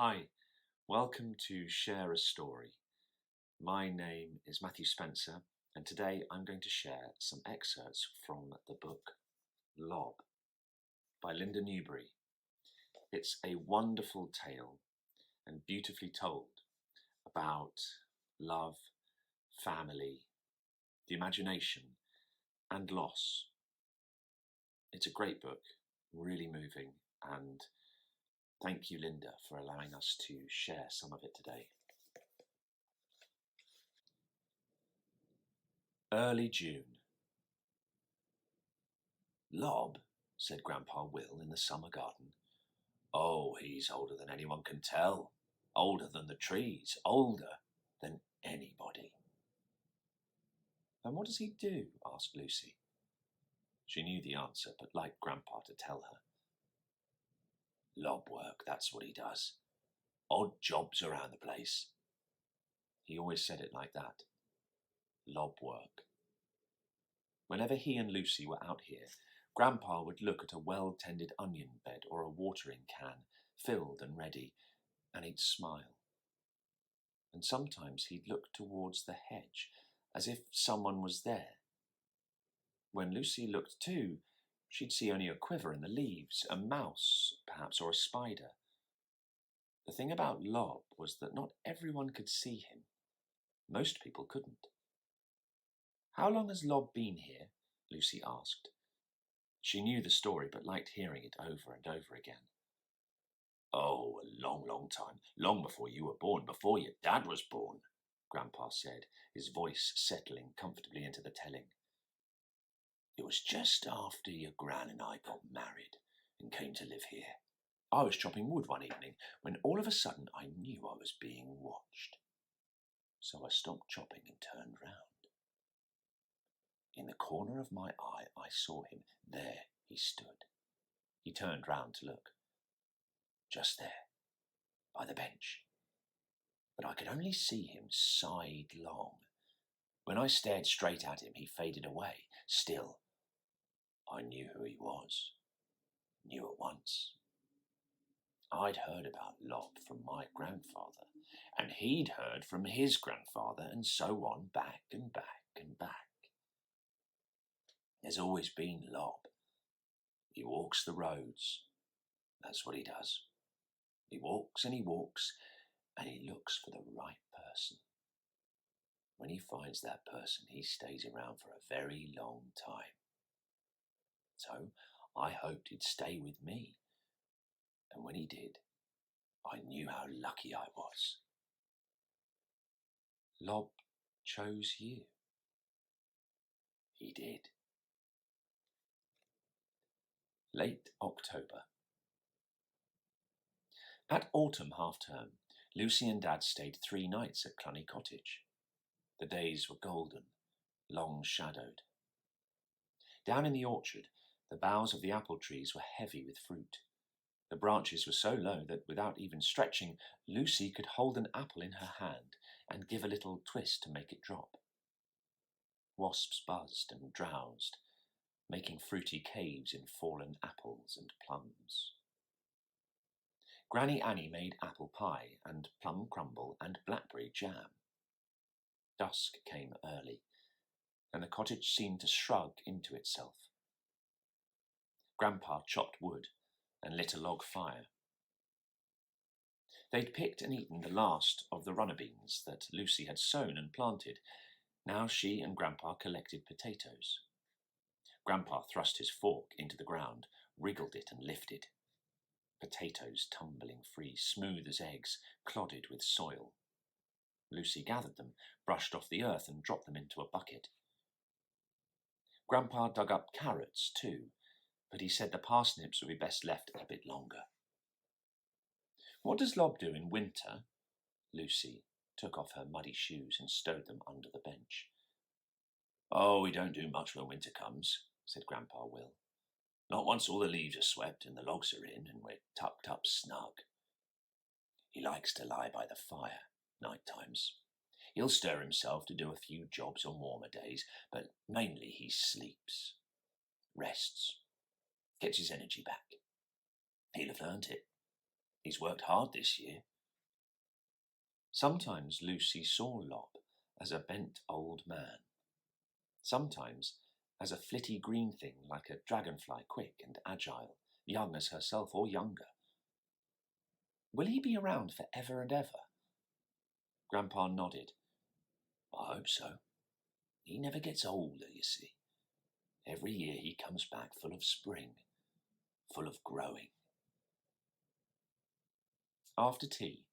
Hi, welcome to Share a Story. My name is Matthew Spencer, and today I'm going to share some excerpts from the book Lob by Linda Newbury. It's a wonderful tale and beautifully told about love, family, the imagination, and loss. It's a great book, really moving, and thank you, Linda, for allowing us to share some of it today. Early June. Lob, said Grandpa Will in the summer garden. Oh, he's older than anyone can tell. Older than the trees. Older than anybody. And what does he do? Asked Lucy. She knew the answer, but liked Grandpa to tell her. Lob work, that's what he does. Odd jobs around the place. He always said it like that. Lob work. Whenever he and Lucy were out here, Grandpa would look at a well-tended onion bed or a watering can, filled and ready, and he'd smile. And sometimes he'd look towards the hedge, as if someone was there. When Lucy looked too, she'd see only a quiver in the leaves, a mouse, perhaps, or a spider. The thing about Lob was that not everyone could see him. Most people couldn't. How long has Lob been here? Lucy asked. She knew the story, but liked hearing it over and over again. Oh, a long, long time. Long before you were born, before your dad was born, Grandpa said, his voice settling comfortably into the telling. It was just after your Gran and I got married and came to live here. I was chopping wood one evening when all of a sudden I knew I was being watched. So I stopped chopping and turned round. In the corner of my eye I saw him. There he stood. He turned round to look. Just there, by the bench. But I could only see him sidelong. When I stared straight at him, he faded away. Still, I knew who he was. Knew at once. I'd heard about Lob from my grandfather, and he'd heard from his grandfather, and so on, back and back and back. There's always been Lob. He walks the roads. That's what he does. He walks, and he looks for the right person. When he finds that person, he stays around for a very long time. So I hoped he'd stay with me. And when he did, I knew how lucky I was. Lob chose you. He did. Late October. At autumn half-term, Lucy and Dad stayed 3 nights at Cluny Cottage. The days were golden, long shadowed. Down in the orchard, the boughs of the apple trees were heavy with fruit. The branches were so low that without even stretching, Lucy could hold an apple in her hand and give a little twist to make it drop. Wasps buzzed and drowsed, making fruity caves in fallen apples and plums. Granny Annie made apple pie and plum crumble and blackberry jam. Dusk came early, and the cottage seemed to shrug into itself. Grandpa chopped wood and lit a log fire. They'd picked and eaten the last of the runner beans that Lucy had sown and planted. Now she and Grandpa collected potatoes. Grandpa thrust his fork into the ground, wriggled it and lifted. Potatoes tumbling free, smooth as eggs, clodded with soil. Lucy gathered them, brushed off the earth and dropped them into a bucket. Grandpa dug up carrots too, but he said the parsnips would be best left a bit longer. What does Lob do in winter? Lucy took off her muddy shoes and stowed them under the bench. Oh, we don't do much when winter comes, said Grandpa Will. Not once all the leaves are swept and the logs are in and we're tucked up snug. He likes to lie by the fire, night times. He'll stir himself to do a few jobs on warmer days, but mainly he sleeps, rests, gets his energy back. He'll have learnt it. He's worked hard this year. Sometimes Lucy saw Lob as a bent old man. Sometimes as a flitty green thing like a dragonfly, quick and agile, young as herself or younger. Will he be around for ever and ever? Grandpa nodded. I hope so. He never gets older, you see. Every year he comes back full of spring, full of growing. After tea,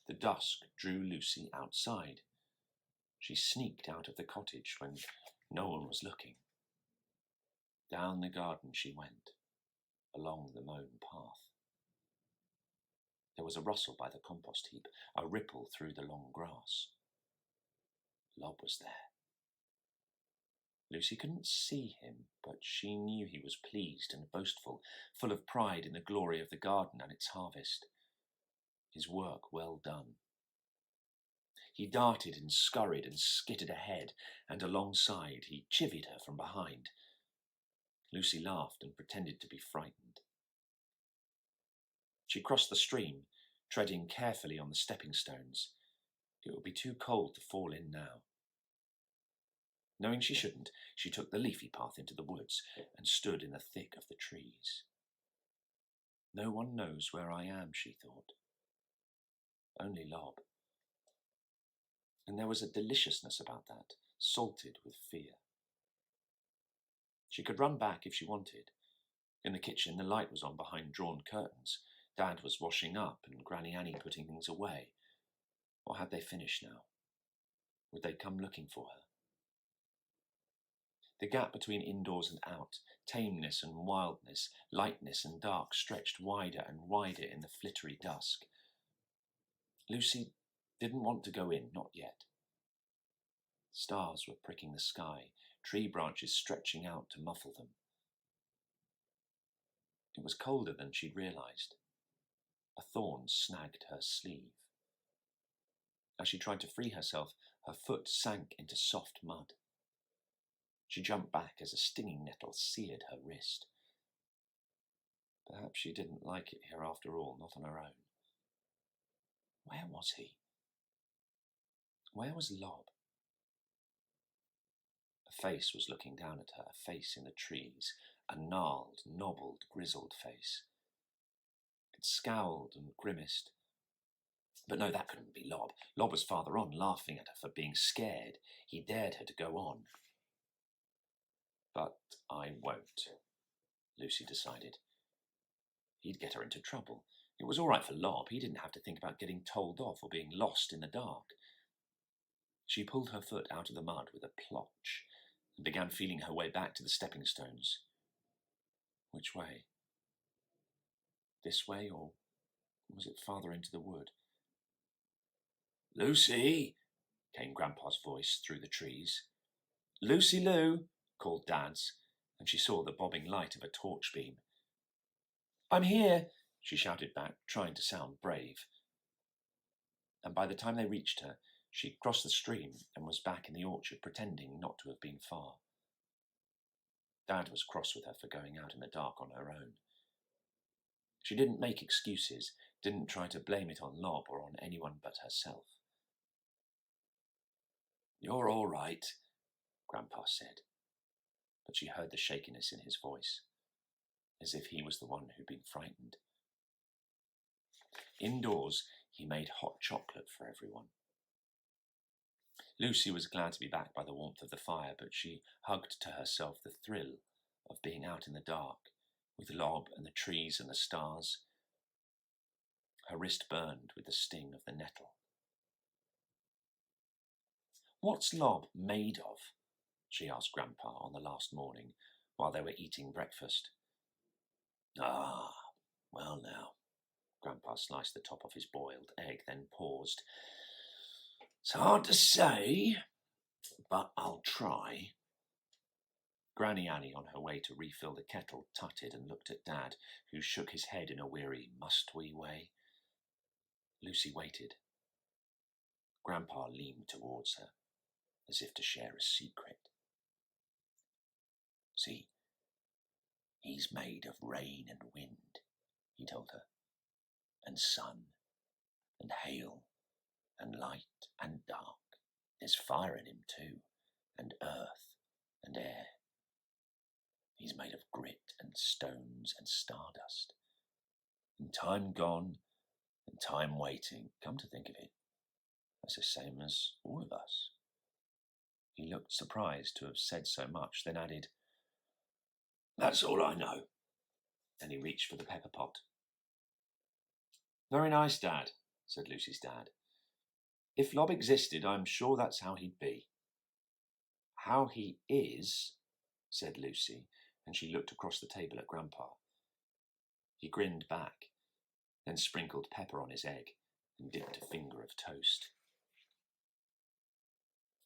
the dusk drew Lucy outside. She sneaked out of the cottage when no one was looking. Down the garden she went, along the mown path. There was a rustle by the compost heap, a ripple through the long grass. Lob was there. Lucy couldn't see him, but she knew he was pleased and boastful, full of pride in the glory of the garden and its harvest. His work well done. He darted and scurried and skittered ahead, and alongside he chivied her from behind. Lucy laughed and pretended to be frightened. She crossed the stream, treading carefully on the stepping stones. It would be too cold to fall in now. Knowing she shouldn't, she took the leafy path into the woods and stood in the thick of the trees. No one knows where I am, she thought. Only Lob. And there was a deliciousness about that, salted with fear. She could run back if she wanted. In the kitchen, the light was on behind drawn curtains. Dad was washing up and Granny Annie putting things away. Or had they finished now? Would they come looking for her? The gap between indoors and out, tameness and wildness, lightness and dark, stretched wider and wider in the flittery dusk. Lucy didn't want to go in, not yet. Stars were pricking the sky, tree branches stretching out to muffle them. It was colder than she'd realised. A thorn snagged her sleeve. As she tried to free herself, her foot sank into soft mud. She jumped back as a stinging nettle seared her wrist. Perhaps she didn't like it here after all, not on her own. Where was he? Where was Lob? A face was looking down at her, a face in the trees, a gnarled, knobbled, grizzled face. It scowled and grimaced. But no, that couldn't be Lob. Lob was farther on, laughing at her for being scared. He dared her to go on. But I won't, Lucy decided. He'd get her into trouble. It was all right for Lob. He didn't have to think about getting told off or being lost in the dark. She pulled her foot out of the mud with a plotch and began feeling her way back to the stepping stones. Which way? This way, or was it farther into the wood? Lucy, came Grandpa's voice through the trees. Lucy Lou, called Dad's, and she saw the bobbing light of a torch beam. I'm here, she shouted back, trying to sound brave. And by the time they reached her, she'd crossed the stream and was back in the orchard, pretending not to have been far. Dad was cross with her for going out in the dark on her own. She didn't make excuses, didn't try to blame it on Lob or on anyone but herself. You're all right, Grandpa said, but she heard the shakiness in his voice, as if he was the one who'd been frightened. Indoors, he made hot chocolate for everyone. Lucy was glad to be back by the warmth of the fire, but she hugged to herself the thrill of being out in the dark, with Lob and the trees and the stars. Her wrist burned with the sting of the nettle. What's Lob made of? She asked Grandpa on the last morning, while they were eating breakfast. Ah, well now. Grandpa sliced the top off his boiled egg, then paused. It's hard to say, but I'll try. Granny Annie, on her way to refill the kettle, tutted and looked at Dad, who shook his head in a weary must-we way. Lucy waited. Grandpa leaned towards her, as if to share a secret. See, he's made of rain and wind, he told her, and sun and hail and light and dark. There's fire in him too, and earth and air. He's made of grit and stones and stardust. And time gone and time waiting, come to think of it, that's the same as all of us. He looked surprised to have said so much, then added, "That's all I know." Then he reached for the pepper pot. "Very nice, Dad," said Lucy's dad. "If Lob existed, I'm sure that's how he'd be." "How he is," said Lucy, and she looked across the table at Grandpa. He grinned back, then sprinkled pepper on his egg and dipped a finger of toast.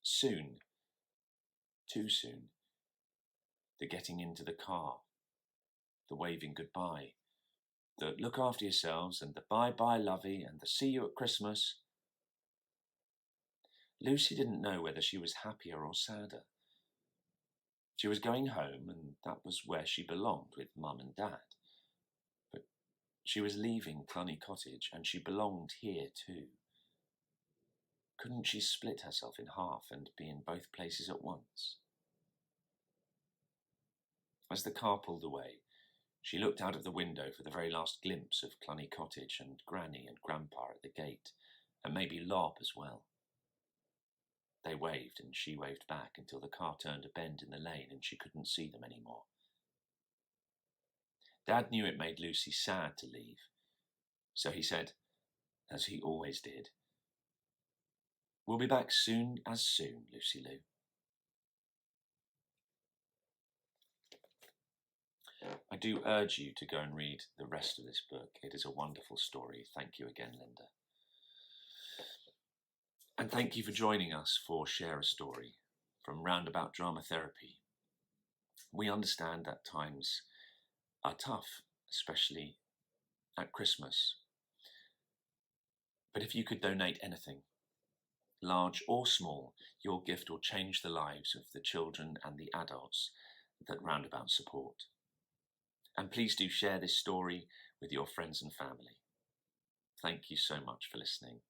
Soon, too soon, the getting into the car, the waving goodbye, the look after yourselves and the bye-bye lovey and the see you at Christmas. Lucy didn't know whether she was happier or sadder. She was going home, and that was where she belonged with Mum and Dad. But she was leaving Cluny Cottage, and she belonged here too. Couldn't she split herself in half and be in both places at once? As the car pulled away, she looked out of the window for the very last glimpse of Cluny Cottage and Granny and Grandpa at the gate, and maybe Lob as well. They waved, and she waved back until the car turned a bend in the lane and she couldn't see them anymore. Dad knew it made Lucy sad to leave, so he said, as he always did, "We'll be back soon as soon, Lucy Lou." I do urge you to go and read the rest of this book. It is a wonderful story. Thank you again, Linda. And thank you for joining us for Share a Story from Roundabout Dramatherapy. We understand that times are tough, especially at Christmas. But if you could donate anything, large or small, your gift will change the lives of the children and the adults that Roundabout support. And please do share this story with your friends and family. Thank you so much for listening.